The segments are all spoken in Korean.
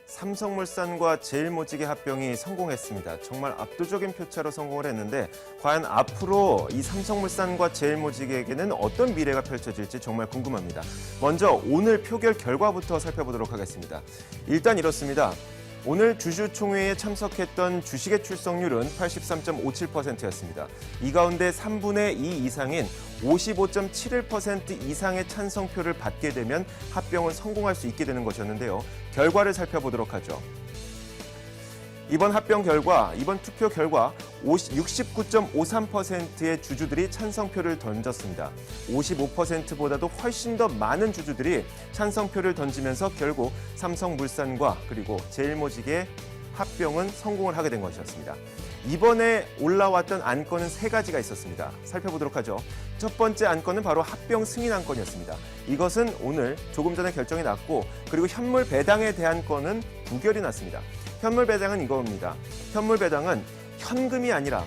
삼성물산과 제일모직의 합병이 성공했습니다. 정말 압도적인 표차로 성공을 했는데 과연 앞으로 이 삼성물산과 제일모직에게는 어떤 미래가 펼쳐질지 정말 궁금합니다. 먼저 오늘 표결 결과부터 살펴보도록 하겠습니다. 일단 이렇습니다. 오늘 주주총회에 참석했던 주식의 출석률은 83.57%였습니다. 이 가운데 3분의 2 이상인 55.71% 이상의 찬성표를 받게 되면 합병은 성공할 수 있게 되는 것이었는데요. 결과를 살펴보도록 하죠. 이번 투표 결과 69.53%의 주주들이 찬성표를 던졌습니다. 55%보다도 훨씬 더 많은 주주들이 찬성표를 던지면서 결국 삼성물산과 그리고 제일모직의 합병은 성공을 하게 된 것이었습니다. 이번에 올라왔던 안건은 3가지가 있었습니다. 살펴보도록 하죠. 첫 번째 안건은 바로 합병 승인 안건이었습니다. 이것은 오늘 조금 전에 결정이 났고 그리고 현물 배당에 대한 건은 부결이 났습니다. 현물 배당은 이겁니다. 현물 배당은 현금이 아니라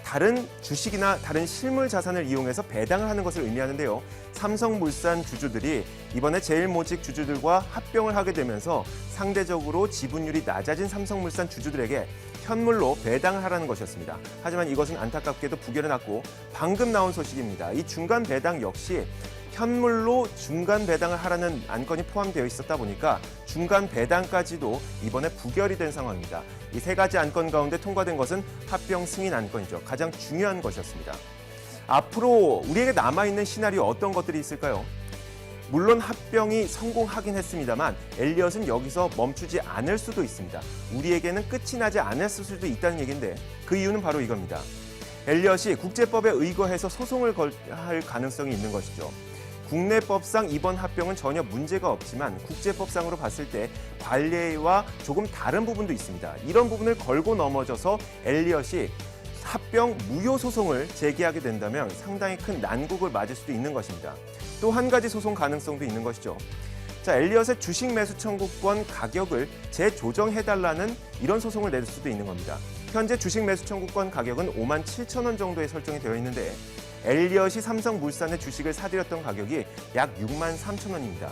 다른 주식이나 다른 실물 자산을 이용해서 배당을 하는 것을 의미하는데요. 삼성물산 주주들이 이번에 제일모직 주주들과 합병을 하게 되면서 상대적으로 지분율이 낮아진 삼성물산 주주들에게 현물로 배당을 하라는 것이었습니다. 하지만 이것은 안타깝게도 부결이 났고 방금 나온 소식입니다. 이 중간 배당 역시 현물로 중간 배당을 하라는 안건이 포함되어 있었다 보니까 중간 배당까지도 이번에 부결이 된 상황입니다. 이 3가지 안건 가운데 통과된 것은 합병 승인 안건이죠. 가장 중요한 것이었습니다. 앞으로 우리에게 남아있는 시나리오 어떤 것들이 있을까요? 물론 합병이 성공하긴 했습니다만 엘리엇은 여기서 멈추지 않을 수도 있습니다. 우리에게는 끝이 나지 않았을 수도 있다는 얘기인데 그 이유는 바로 이겁니다. 엘리엇이 국제법에 의거해서 소송을 할 가능성이 있는 것이죠. 국내법상 이번 합병은 전혀 문제가 없지만 국제법상으로 봤을 때 관례와 조금 다른 부분도 있습니다. 이런 부분을 걸고 넘어져서 엘리엇이 합병 무효 소송을 제기하게 된다면 상당히 큰 난국을 맞을 수도 있는 것입니다. 또 한 가지 소송 가능성도 있는 것이죠. 자, 엘리엇의 주식 매수 청구권 가격을 재조정해달라는 이런 소송을 낼 수도 있는 겁니다. 현재 주식 매수 청구권 가격은 57,000원 정도에 설정이 되어 있는데 엘리엇이 삼성물산의 주식을 사들였던 가격이 약 63,000원입니다.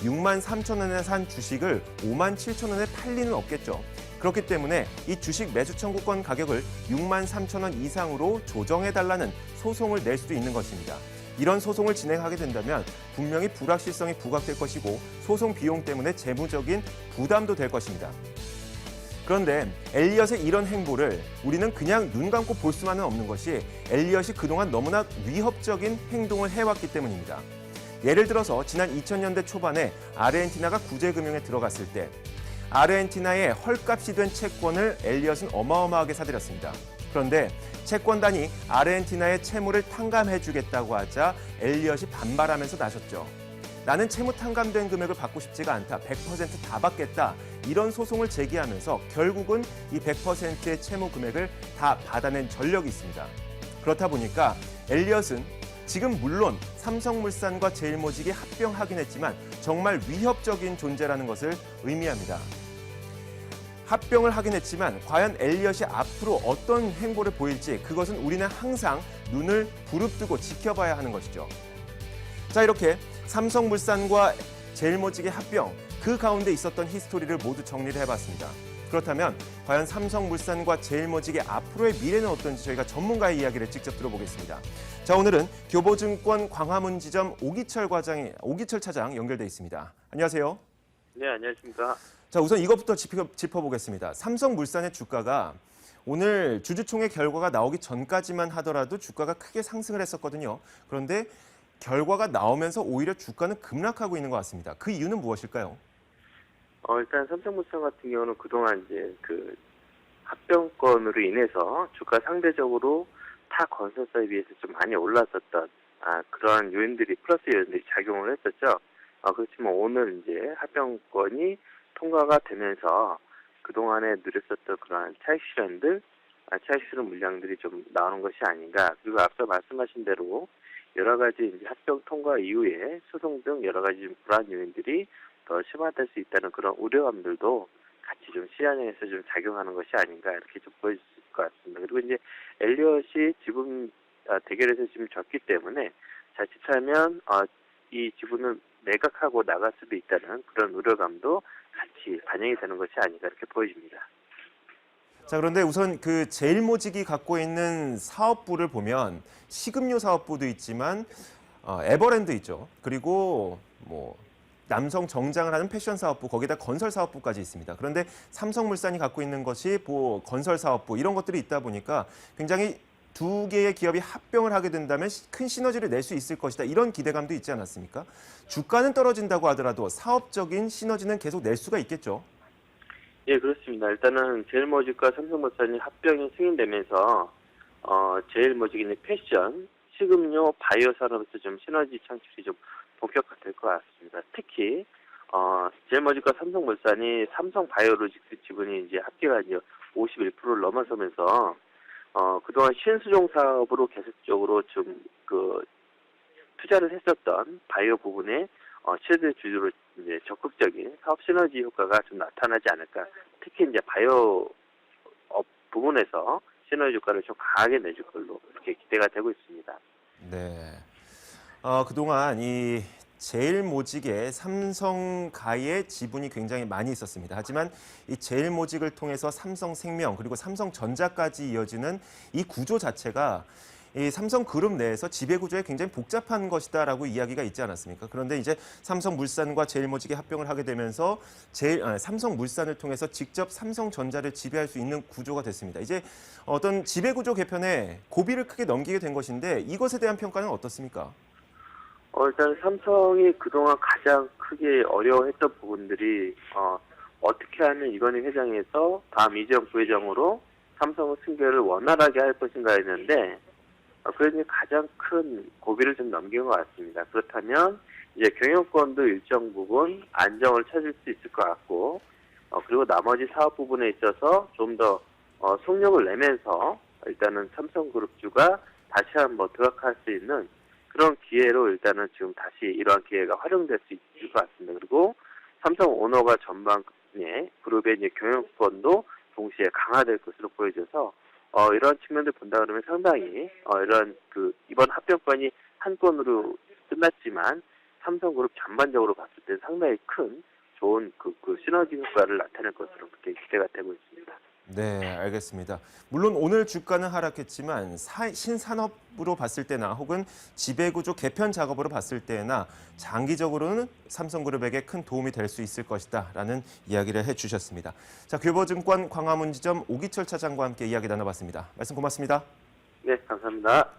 63,000원에 산 주식을 57,000원에 팔 리는 없겠죠. 그렇기 때문에 이 주식 매수 청구권 가격을 63,000원 이상으로 조정해달라는 소송을 낼 수도 있는 것입니다. 이런 소송을 진행하게 된다면 분명히 불확실성이 부각될 것이고 소송 비용 때문에 재무적인 부담도 될 것입니다. 그런데 엘리엇의 이런 행보를 우리는 그냥 눈 감고 볼 수만은 없는 것이 엘리엇이 그동안 너무나 위협적인 행동을 해왔기 때문입니다. 예를 들어서 지난 2000년대 초반에 아르헨티나가 구제금융에 들어갔을 때 아르헨티나의 헐값이 된 채권을 엘리엇은 어마어마하게 사들였습니다. 그런데 채권단이 아르헨티나의 채무를 탕감해주겠다고 하자 엘리엇이 반발하면서 나섰죠. 나는 채무 탕감된 금액을 받고 싶지가 않다. 100%다 받겠다. 이런 소송을 제기하면서 결국은 이 100%의 채무 금액을 다 받아낸 전력이 있습니다. 그렇다 보니까 엘리엇은 지금 물론 삼성물산과 제일모직이 합병하긴 했지만 정말 위협적인 존재라는 것을 의미합니다. 합병을 하긴 했지만 과연 엘리엇이 앞으로 어떤 행보를 보일지 그것은 우리는 항상 눈을 부릅뜨고 지켜봐야 하는 것이죠. 자, 이렇게 삼성물산과 제일모직의 합병, 그 가운데 있었던 히스토리를 모두 정리를 해봤습니다. 그렇다면 과연 삼성물산과 제일모직의 앞으로의 미래는 어떤지 저희가 전문가의 이야기를 직접 들어보겠습니다. 자, 오늘은 교보증권 광화문 지점 오기철 차장 연결돼 있습니다. 안녕하세요. 네, 안녕하십니까. 자, 우선 이것부터 짚어보겠습니다. 삼성물산의 주가가 오늘 주주총회 결과가 나오기 전까지만 하더라도 주가가 크게 상승을 했었거든요. 그런데 결과가 나오면서 오히려 주가는 급락하고 있는 것 같습니다. 그 이유는 무엇일까요? 일단 삼성물산 같은 경우는 그동안 이제 그 합병권으로 인해서 주가 상대적으로 타 건설사에 비해서 좀 많이 올랐었던 그러한 요인들이 플러스 요인들이 작용을 했었죠. 그렇지만 오늘 이제 합병권이 통과가 되면서 그동안에 누렸었던 그러한 차익 실현 물량들이 좀 나오는 것이 아닌가. 그리고 앞서 말씀하신 대로 여러 가지 이제 합병 통과 이후에 소송 등 여러 가지 좀 불안 요인들이 더 심화될 수 있다는 그런 우려감들도 같이 좀 시장에서 좀 작용하는 것이 아닌가 이렇게 좀 보여질 것 같습니다. 그리고 이제 엘리엇이 지분 대결에서 지금 졌기 때문에 자칫하면 이 지분을 매각하고 나갈 수도 있다는 그런 우려감도 같이 반영이 되는 것이 아닌가 이렇게 보여집니다. 자, 그런데 우선 그 제일모직이 갖고 있는 사업부를 보면 식음료 사업부도 있지만 에버랜드 있죠. 그리고 뭐 남성 정장을 하는 패션 사업부, 거기다 건설 사업부까지 있습니다. 그런데 삼성물산이 갖고 있는 것이 건설 사업부 이런 것들이 있다 보니까 굉장히 두 개의 기업이 합병을 하게 된다면 큰 시너지를 낼 수 있을 것이다. 이런 기대감도 있지 않았습니까? 주가는 떨어진다고 하더라도 사업적인 시너지는 계속 낼 수가 있겠죠. 예, 그렇습니다. 일단은 제일모직과 삼성물산이 합병이 승인되면서 제일모직이 패션, 식음료, 바이오 산업에서 좀 시너지 창출이 좀 본격화될 것 같습니다. 특히 제일모직과 삼성물산이 삼성바이오로직스 지분이 이제 합계가 이제 51%를 넘어서면서 그동안 신수종 사업으로 계속적으로 좀 투자를 했었던 바이오 부분에 최대 주주로 이제 적극적인 사업 시너지 효과가 좀 나타나지 않을까. 특히 이제 바이오 업 부분에서 시너지 효과를 좀 강하게 내줄 걸로 이렇게 기대가 되고 있습니다. 네. 그동안 이 제일모직의 삼성가의 지분이 굉장히 많이 있었습니다. 하지만 이 제일모직을 통해서 삼성생명 그리고 삼성전자까지 이어지는 이 구조 자체가 이 삼성그룹 내에서 지배구조에 굉장히 복잡한 것이다라고 이야기가 있지 않았습니까? 그런데 이제 삼성물산과 제일모직이 합병을 하게 되면서 삼성물산을 통해서 직접 삼성전자를 지배할 수 있는 구조가 됐습니다. 이제 어떤 지배구조 개편에 고비를 크게 넘기게 된 것인데 이것에 대한 평가는 어떻습니까? 일단 삼성이 그동안 가장 크게 어려워했던 부분들이 어떻게 하면 이건희 회장에서 다음 이재용 부회장으로 삼성의 승계를 원활하게 할 것인가 했는데 그래서 가장 큰 고비를 좀 넘긴 것 같습니다. 그렇다면 이제 경영권도 일정 부분 안정을 찾을 수 있을 것 같고 그리고 나머지 사업 부분에 있어서 좀 더 속력을 내면서 일단은 삼성그룹주가 다시 한번 도약할 수 있는 그런 기회로 일단은 지금 다시 이러한 기회가 활용될 수 있을 것 같습니다. 그리고 삼성 오너가 전반에 그룹의 이제 경영권도 동시에 강화될 것으로 보여져서 이러한 측면들 본다 그러면 상당히 이런 이번 합병권이 한 건으로 끝났지만 삼성그룹 전반적으로 봤을 때 상당히 큰 좋은 시너지 효과를 나타낼 것으로 그렇게 기대가 되고 있습니다. 네, 알겠습니다. 물론 오늘 주가는 하락했지만 신산업으로 봤을 때나 혹은 지배구조 개편 작업으로 봤을 때나 장기적으로는 삼성그룹에게 큰 도움이 될 수 있을 것이다라는 이야기를 해주셨습니다. 자, 교보증권 광화문지점 오기철 차장과 함께 이야기 나눠봤습니다. 말씀 고맙습니다. 네, 감사합니다.